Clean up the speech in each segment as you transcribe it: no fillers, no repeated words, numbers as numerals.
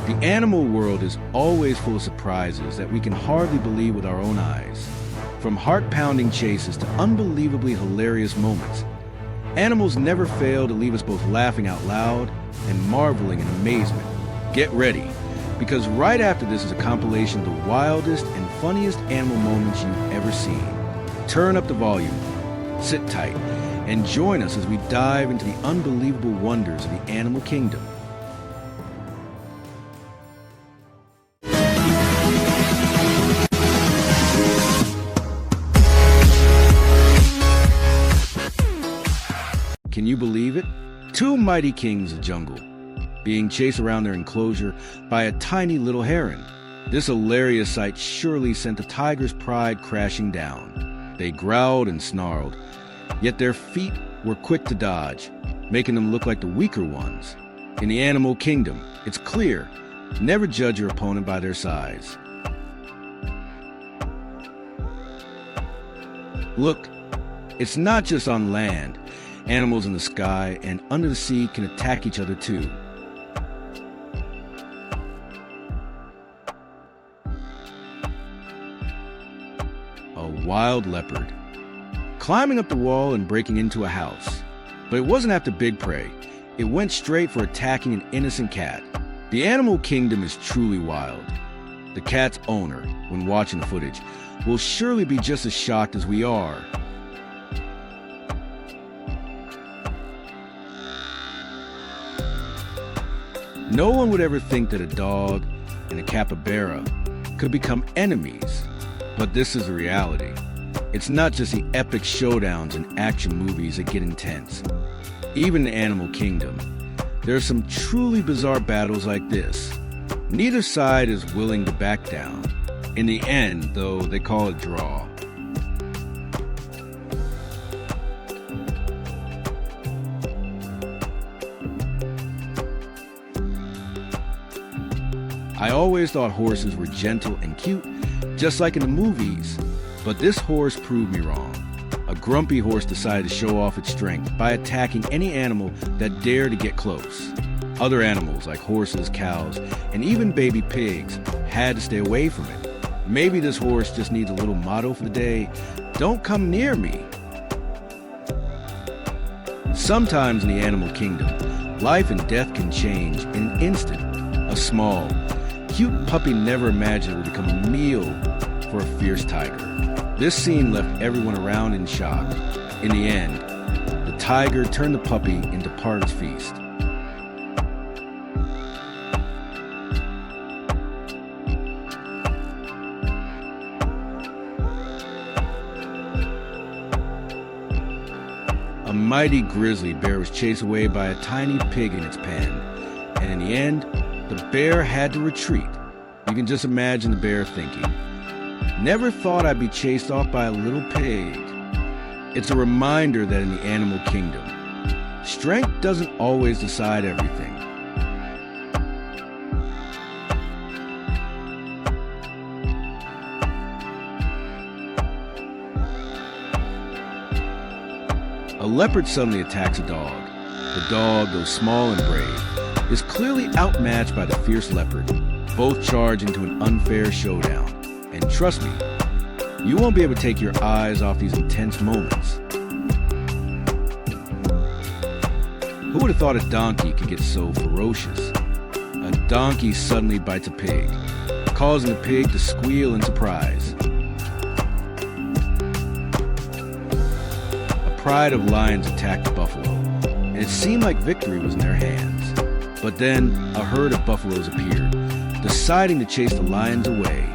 The animal world is always full of surprises that we can hardly believe with our own eyes. From heart-pounding chases to unbelievably hilarious moments, animals never fail to leave us both laughing out loud and marveling in amazement. Get ready, because right after this is a compilation of the wildest and funniest animal moments you've ever seen. Turn up the volume, sit tight, and join us as we dive into the unbelievable wonders of the animal kingdom. Can you believe it? Two mighty kings of jungle, being chased around their enclosure by a tiny little heron. This hilarious sight surely sent the tiger's pride crashing down. They growled and snarled, yet their feet were quick to dodge, making them look like the weaker ones. In the animal kingdom, it's clear, never judge your opponent by their size. Look, it's not just on land. Animals in the sky and under the sea can attack each other too. A wild leopard, climbing up the wall and breaking into a house. But it wasn't after big prey. It went straight for attacking an innocent cat. The animal kingdom is truly wild. The cat's owner, when watching the footage, will surely be just as shocked as we are. No one would ever think that a dog and a capybara could become enemies, but this is the reality. It's not just the epic showdowns in action movies that get intense. Even in the animal kingdom, there are some truly bizarre battles like this. Neither side is willing to back down. In the end, though, they call it draw. I always thought horses were gentle and cute, just like in the movies, but this horse proved me wrong. A grumpy horse decided to show off its strength by attacking any animal that dared to get close. Other animals like horses, cows, and even baby pigs had to stay away from it. Maybe this horse just needs a little motto for the day: don't come near me. Sometimes in the animal kingdom, life and death can change in an instant. A small, cute puppy never imagined it would become a meal for a fierce tiger. This scene left everyone around in shock. In the end, the tiger turned the puppy into part of his feast. A mighty grizzly bear was chased away by a tiny pig in its pen, and in the end, the bear had to retreat. You can just imagine the bear thinking, "Never thought I'd be chased off by a little pig." It's a reminder that in the animal kingdom, strength doesn't always decide everything. A leopard suddenly attacks a dog. The dog, though small and brave, is clearly outmatched by the fierce leopard. Both charge into an unfair showdown. And trust me, you won't be able to take your eyes off these intense moments. Who would have thought a donkey could get so ferocious? A donkey suddenly bites a pig, causing the pig to squeal in surprise. A pride of lions attacked the buffalo, and it seemed like victory was in their hands. But then a herd of buffaloes appeared, deciding to chase the lions away.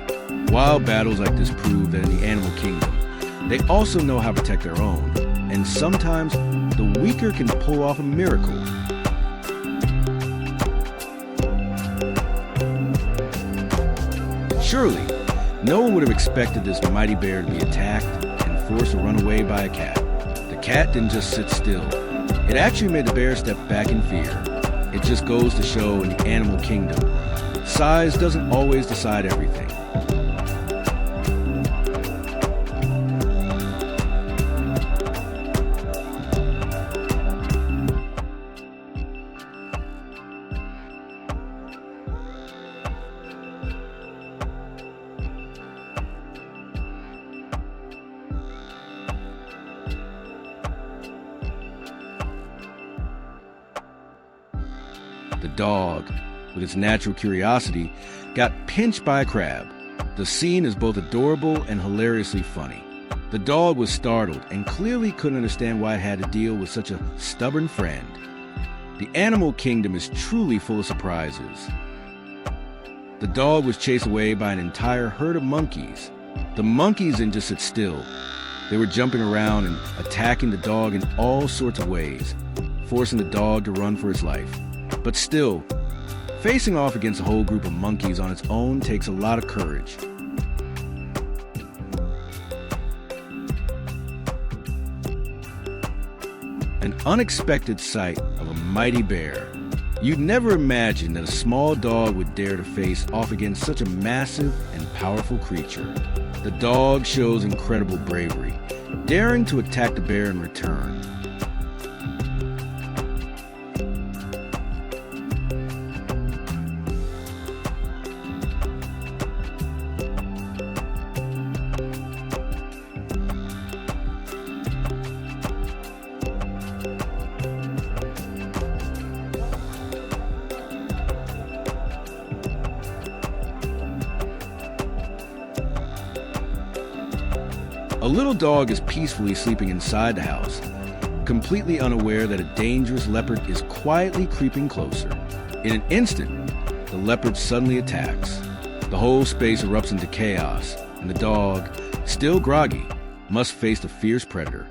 Wild battles like this prove that in the animal kingdom, they also know how to protect their own, and sometimes the weaker can pull off a miracle. Surely, no one would have expected this mighty bear to be attacked and forced to run away by a cat. The cat didn't just sit still. It actually made the bear step back in fear. It just goes to show in the animal kingdom, size doesn't always decide everything. dog, with its natural curiosity, got pinched by a crab. The scene is both adorable and hilariously funny. The dog was startled and clearly couldn't understand why it had to deal with such a stubborn friend. The animal kingdom is truly full of surprises. The dog was chased away by an entire herd of monkeys. The monkeys didn't just sit still. They were jumping around and attacking the dog in all sorts of ways, forcing the dog to run for its life. But still, facing off against a whole group of monkeys on its own takes a lot of courage. An unexpected sight of a mighty bear. You'd never imagine that a small dog would dare to face off against such a massive and powerful creature. The dog shows incredible bravery, daring to attack the bear in return. A little dog is peacefully sleeping inside the house, completely unaware that a dangerous leopard is quietly creeping closer. In an instant, the leopard suddenly attacks. The whole space erupts into chaos, and the dog, still groggy, must face the fierce predator.